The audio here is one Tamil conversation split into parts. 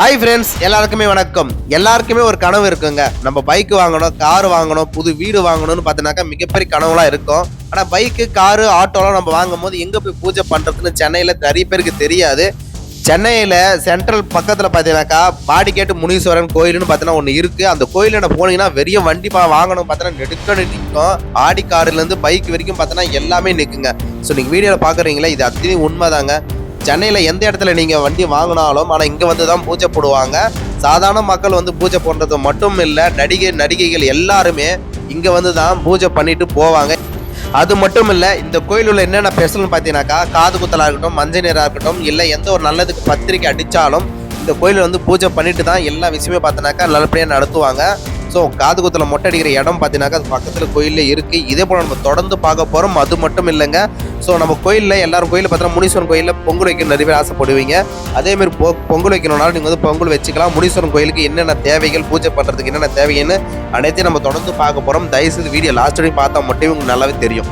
ஹாய் ஃப்ரெண்ட்ஸ், எல்லாருக்குமே வணக்கம். எல்லாருக்குமே ஒரு கனவு இருக்குங்க. நம்ம பைக் வாங்கணும், கார் வாங்கணும், புது வீடு வாங்கணும்னு பார்த்தீங்கன்னாக்கா மிகப்பெரிய கனவுலாம் இருக்கும். ஆனால் பைக்கு, காரு, ஆட்டோலாம் நம்ம வாங்கும் போது எங்கே போய் பூஜை பண்ணுறதுன்னு சென்னையில் நிறைய பேருக்கு தெரியாது. சென்னையில் சென்ட்ரல் பக்கத்தில் பார்த்தீங்கன்னாக்கா பாடிகேட்டு முனீஸ்வரன் கோயில்னு பார்த்தீங்கன்னா ஒன்று இருக்குது. அந்த கோயிலில் போனீங்கன்னா வெறிய வண்டி வாங்கணும் பார்த்தீங்கன்னா நெடுக்கணும் நிற்கும். ஆடி காருலேருந்து பைக் வரைக்கும் பார்த்தீங்கன்னா எல்லாமே நிற்குங்க. ஸோ நீங்கள் வீடியோவில் பார்க்குறீங்களா, இது அத்தனையும் உண்மைதாங்க. சென்னையில் எந்த இடத்துல நீங்கள் வண்டி வாங்கினாலும் ஆனால் இங்கே வந்து தான் பூஜை போடுவாங்க. சாதாரண மக்கள் வந்து பூஜை போடுறது மட்டும் இல்லை, நடிகைகள் எல்லாருமே இங்கே வந்து தான் பூஜை பண்ணிட்டு போவாங்க. அது மட்டும் இல்லை, இந்த கோயில் உள்ள என்னென்ன ஸ்பெஷல்னு பார்த்தீங்கன்னாக்கா, காது குத்தலாக இருக்கட்டும், மஞ்சள் நீராக இருக்கட்டும், இல்லை எந்த ஒரு நல்லதுக்கு பத்திரிக்கை அடித்தாலும் இந்த கோயில் வந்து பூஜை பண்ணிட்டு தான் எல்லா விஷயமே பார்த்தீங்கன்னாக்கா நல்லபடியாக நடத்துவாங்க. ஸோ காது குத்தில் மொட்டை அடிக்கிற இடம் பார்த்தீங்கன்னாக்கா அது பக்கத்தில் கோயிலில் இருக்குது. இதே போல் நம்ம தொடர்ந்து பார்க்க போகிறோம். அது மட்டும் இல்லைங்க, ஸோ நம்ம கோயிலில் எல்லாரும் கோயிலில் பார்த்தீங்கன்னா முனீஸ்வரன் கோயிலில் பொங்கல் வைக்க நிறைய பேர் ஆசைப்படுவீங்க. அதேமாதிரி பொங்கல் வைக்கணும்னாலும் நீங்கள் வந்து பொங்கல் வச்சுக்கலாம். முனீஸ்வரன் கோயிலுக்கு என்னென்ன தேவைகள், பூஜை பண்ணுறதுக்கு என்னென்ன தேவைன்னு அனைத்தையும் நம்ம தொடர்ந்து பார்க்க போகிறோம். தயவுசெய்து வீடியோ லாஸ்ட் வரைக்கும் பார்த்தா மட்டும் உங்களுக்கு நல்லாவே தெரியும்.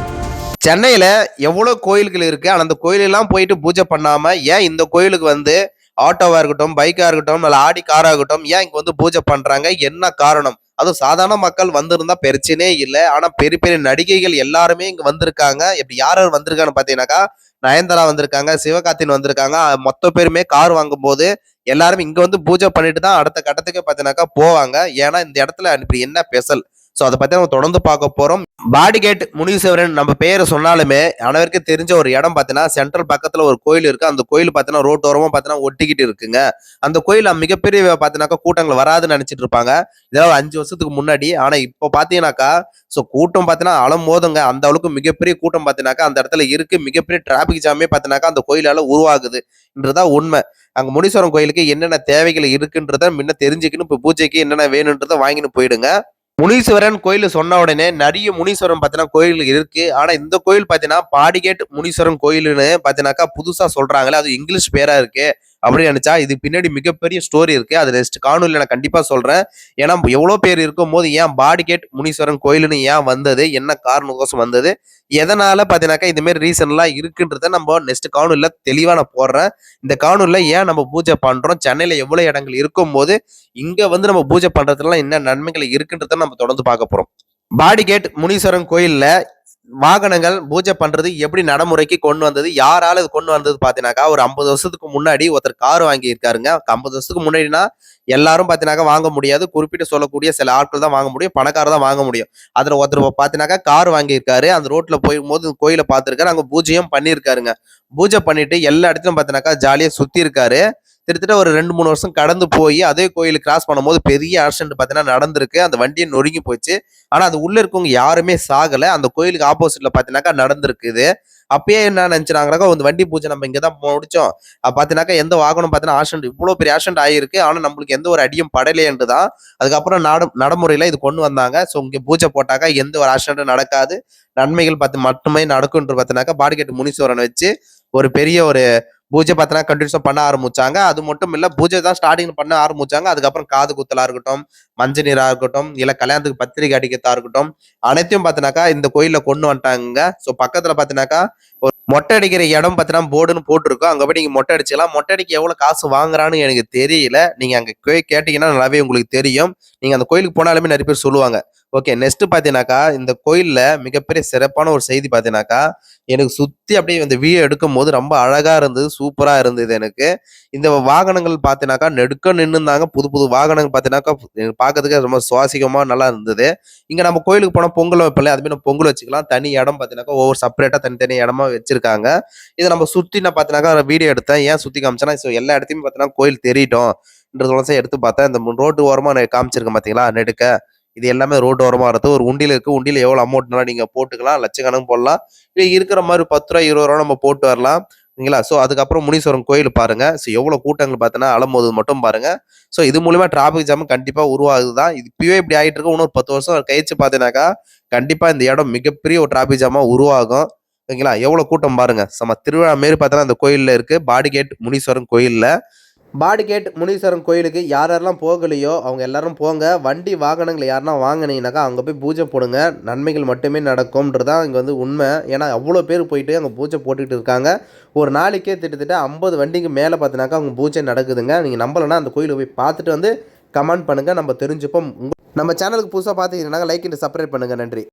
சென்னையில் எவ்வளோ கோயில்கள் இருக்குது, ஆனால் அந்த கோயிலெல்லாம் போயிட்டு பூஜை பண்ணாமல் ஏன் இந்த கோயிலுக்கு வந்து ஆட்டோவாக இருக்கட்டும், பைக்காக இருக்கட்டும், இல்லை ஆடி காராக இருக்கட்டும், ஏன் இங்கே வந்து பூஜை பண்ணுறாங்க, என்ன காரணம்? அதுவும் சாதாரண மக்கள் வந்திருந்தா பிரச்சனையே இல்லை. ஆனால் பெரிய பெரிய நடிகைகள் எல்லாருமே இங்கே வந்திருக்காங்க. இப்படி யார் யார் வந்திருக்கான்னு பார்த்தீங்கன்னாக்கா, நயன்தாரா வந்திருக்காங்க, சிவகார்த்திகேயன் வந்திருக்காங்க. மொத்த பேருமே கார் வாங்கும்போது எல்லாருமே இங்கே வந்து பூஜை பண்ணிட்டு தான் அடுத்த கட்டத்துக்கு பார்த்தீங்கன்னாக்கா போவாங்க. ஏன்னா இந்த இடத்துல இப்படி என்ன ஸ்பெஷல், ஸோ அதை பற்றி நம்ம தொடர்ந்து பார்க்க போகிறோம். பாடிகேட் முனீஸ்வரன் நம்ம பேரை சொன்னாலுமே அனைவருக்கு தெரிஞ்ச ஒரு இடம் பார்த்தீங்கன்னா சென்ட்ரல் பக்கத்தில் ஒரு கோயில் இருக்குது. அந்த கோயில் பார்த்தீங்கன்னா ரோட்டோரமாக பார்த்தீங்கன்னா ஒட்டிக்கிட்டு இருக்குங்க. அந்த கோயில் மிகப்பெரிய பார்த்தீங்கன்னாக்கா கூட்டங்கள் வராதுன்னு நினச்சிட்டு இருப்பாங்க. இதெல்லாம் 5 வருஷத்துக்கு முன்னாடி. ஆனால் இப்போ பார்த்தீங்கன்னாக்கா ஸோ கூட்டம் பார்த்தீங்கன்னா அலம் மோதுங்க. அந்த அளவுக்கு மிகப்பெரிய கூட்டம் பார்த்தீங்கன்னாக்கா அந்த இடத்துல இருக்குது. மிகப்பெரிய டிராபிக் ஜாமே பார்த்தீங்கன்னாக்கா அந்த கோயிலால் உருவாகுதுன்றதான் உண்மை. அங்கே முனீஸ்வரன் கோயிலுக்கு என்னென்ன தேவைகள் இருக்குன்றத முன்ன தெரிஞ்சுக்கணும். இப்போ பூஜைக்கு என்னென்ன வேணுன்றதை வாங்கின்னு போயிடுங்க. முனீஸ்வரன் கோயில் சொன்ன உடனே நிறைய முனீஸ்வரன் பார்த்தீங்கன்னா கோயில் இருக்கு. ஆனா இந்த கோயில் பார்த்தீங்கன்னா பாடிகேட் முனீஸ்வரன் கோயில்னு பார்த்தீங்கன்னாக்கா புதுசா சொல்றாங்களே, அது இங்கிலீஷ் பேரா இருக்கு அப்படின்னு நினைச்சா இது பின்னாடி மிகப்பெரிய ஸ்டோரி இருக்கு. அது நெக்ஸ்ட் காணொலியில் நான் கண்டிப்பா சொல்றேன். ஏன்னா எவ்வளோ பேர் இருக்கும் போது ஏன் பாடிகேட் முனீஸ்வரன் கோயில்னு ஏன் வந்தது, என்ன காரணம் வந்தது, எதனால பார்த்தீங்கன்னாக்கா இந்த மாதிரி ரீசன்லாம் இருக்குன்றத நம்ம நெக்ஸ்ட் காணொலியில் தெளிவா நான் போடுறேன். இந்த காணொலியில் ஏன் நம்ம பூஜை பண்றோம், சென்னையில எவ்வளவு இடங்கள் இருக்கும் போது இங்க வந்து நம்ம பூஜை பண்றதுலாம் என்ன நன்மைகள் இருக்குன்றத நம்ம தொடர்ந்து பார்க்க போறோம். பாடிகேட் முனீஸ்வரன் கோயில்ல வாகனங்கள் பூஜை பண்றது எப்படி நடைமுறைக்கு கொண்டு வந்தது, யாரால இது கொண்டு வந்தது பாத்தீங்கன்னாக்கா, ஒரு 50 வருஷத்துக்கு முன்னாடி ஒருத்தர் கார் வாங்கி இருக்காருங்க. 50 வருஷத்துக்கு முன்னாடினா எல்லாரும் பாத்தீங்கன்னாக்கா வாங்க முடியாது. குறிப்பிட்டு சொல்லக்கூடிய சில ஆட்கள் தான் வாங்க முடியும், பணக்காரர் தான் வாங்க முடியும். அதுல ஒருத்தர் பாத்தீங்கன்னாக்கா கார் வாங்கி இருக்காரு. அந்த ரோட்ல போகும்போது கோயிலை பார்த்திருக்காரு. அங்க பூஜையும் பண்ணியிருக்காருங்க. பூஜை பண்ணிட்டு எல்லா இடத்துலயும் பாத்தீங்கன்னாக்கா ஜாலியா சுத்தி இருக்காரு. கிட்டத்தட்ட ஒரு 2-3 வருஷம் கடந்து போய் அதே கோயிலுக்கு கிராஸ் பண்ணும்போது பெரிய ஆக்சிடென்ட் பார்த்தீங்கன்னா நடந்திருக்கு. அந்த வண்டியை நொறுங்கி போச்சு. ஆனா அது உள்ள இருக்கவங்க யாருமே சாகல. அந்த கோயிலுக்கு ஆப்போசிட்ல பார்த்தீங்கன்னாக்கா நடந்திருக்குது. அப்பயே என்ன நினைச்சாங்கனாக்கா, இந்த வண்டி பூஜை நம்ம இங்கதான் முடிச்சோம், பார்த்தீங்கன்னாக்கா எந்த வாகனம் பார்த்தீங்கன்னா ஆக்சிடென்ட், இவ்வளவு பெரிய ஆக்சிடென்ட் ஆயிருக்கு, ஆனா நம்மளுக்கு எந்த ஒரு அடியும் படலையன்று தான் அதுக்கப்புறம் நடைமுறையில இது கொண்டு வந்தாங்க. ஸோ இங்க பூஜை போட்டாக்கா எந்த ஒரு ஆக்சிடென்ட்டும் நடக்காது, நன்மைகள் பார்த்து மட்டுமே நடக்கும்ன்ற பார்த்தீங்கன்னாக்கா பாடிகேட் முனீஸ்வரனை வச்சு ஒரு பெரிய ஒரு பூஜை பார்த்தீங்கன்னா கண்டினியூஸா பண்ண ஆரம்பிச்சாங்க. அது மட்டும் இல்ல, பூஜை தான் ஸ்டார்டிங் பண்ண ஆரம்பிச்சாங்க. அதுக்கப்புறம் காது குத்தலா இருக்கட்டும், மஞ்சள் நீரா இருக்கட்டும், இல்ல கல்யாணத்துக்கு பத்திரிகை அடிக்கிறதா இருக்கட்டும், அனைத்தையும் பார்த்தீங்கன்னாக்கா இந்த கோயில்ல கொண்டு வந்துட்டாங்க. ஸோ பக்கத்துல பார்த்தீங்கன்னாக்கா ஒரு மொட்டை அடிக்கிற இடம் பார்த்தீங்கன்னா போர்டுன்னு போட்டிருக்கோம். அங்க போய் நீங்க மொட்டை அடிச்சுக்கலாம். மொட்டை அடிக்க எவ்வளவு காசு வாங்குறான்னு எனக்கு தெரியல. நீங்க அங்க போய் கேட்டீங்கன்னா நல்லாவே உங்களுக்கு தெரியும். நீங்க அந்த கோயிலுக்கு போனாலுமே நிறைய பேர் சொல்லுவாங்க. ஓகே, நெக்ஸ்ட் பாத்தீங்கன்னாக்கா இந்த கோயில்ல மிகப்பெரிய சிறப்பான ஒரு செய்தி பாத்தீங்கன்னாக்கா, எனக்கு சுத்தி அப்படியே இந்த வியூ எடுக்கும் போது ரொம்ப அழகா இருந்தது, சூப்பரா இருந்தது. எனக்கு இந்த வாகனங்கள் பாத்தீங்கன்னாக்கா நெடுக்க நின்றுந்தாங்க. புது புது வாகனங்கள் பாத்தீங்கன்னாக்கா பாக்கிறதுக்கு ரொம்ப சுவாசிகமா நல்லா இருந்தது. இங்க நம்ம கோயிலுக்கு போனா பொங்கல் வைப்பல, அதுமாதிரி நம்ம பொங்கல் வச்சுக்கலாம். தனி இடம் பாத்தீங்கன்னாக்கா ஒவ்வொரு செப்பரேட்டா தனித்தனி இடமா வச்சிருக்காங்க. இதை நம்ம சுத்தி நான் பாத்தீங்கன்னாக்கா வீடியோ எடுத்தேன். ஏன் சுத்தி காமிச்சேன்னா, எல்லா இடத்தையும் பாத்தீங்கன்னா கோயில் தெரியட்டும் எடுத்து பார்த்தேன். இந்த ரோட்டு ஓரமா காமிச்சிருக்கேன் பாத்தீங்களா நெடுக்க, இது எல்லாமே ரோடு ஓரமா இருக்கு. ஒரு உண்டியில இருக்கு. உண்டியில எவ்வளவு அமௌண்ட்னாலும் நீங்க போட்டுக்கலாம், லட்சக்கணக்கு போடலாம். இல்லை இருக்கிற மாதிரி 10 ரூபா 20 ரூபா நம்ம போட்டு வரலாம். சரிங்களா? ஸோ அதுக்கப்புறம் முனீஸ்வரன் கோயில் பாருங்க. ஸோ எவ்வளவு கூட்டங்கள் பார்த்தீங்கன்னா அலம்போது மட்டும் பாருங்க. ஸோ இது மூலியமா டிராபிக் ஜாம் கண்டிப்பா உருவாகுதுதான். இது இப்பவே இப்படி ஆயிட்டு இருக்கு. இன்னொரு 10 வருஷம் கழிச்சு பார்த்தீங்கன்னாக்கா கண்டிப்பா இந்த இடம் மிகப்பெரிய ஒரு டிராபிக் ஜாமா உருவாகும். சரிங்களா? எவ்வளவு கூட்டம் பாருங்க. திருவிழா மாரி பார்த்தீங்கன்னா அந்த கோயில்ல இருக்கு, பாடிகேட் முனீஸ்வரன் கோயில்ல. பாடிகேட் முனீஸ்வரன் கோயிலுக்கு யாரெல்லாம் போகலையோ அவங்க எல்லாரும் போங்க. வண்டி வாகனங்களை யாருன்னா வாங்கினீங்கனாக்கா அங்கே போய் பூஜை போடுங்க. நன்மைகள் மட்டுமே நடக்கும்ன்றதான் இங்கே வந்து உண்மை. ஏன்னா அவ்வளோ பேர் போயிட்டு அங்கே பூஜை போட்டுக்கிட்டு இருக்காங்க. ஒரு நாளைக்கே கிட்டத்தட்ட 50 வண்டிக்கு மேலே பார்த்தினாக்கா அவங்க பூஜை நடக்குதுங்க. நீங்கள் நம்பலைன்னா அந்த கோயிலை போய் பார்த்துட்டு வந்து கமெண்ட் பண்ணுங்கள், நம்ம தெரிஞ்சுப்போம். நம்ம சேனலுக்கு புதுசாக பார்த்துக்கிட்டீங்கன்னா லைக் அண்ட் சப்ஸ்கிரைப் பண்ணுங்கள். நன்றி.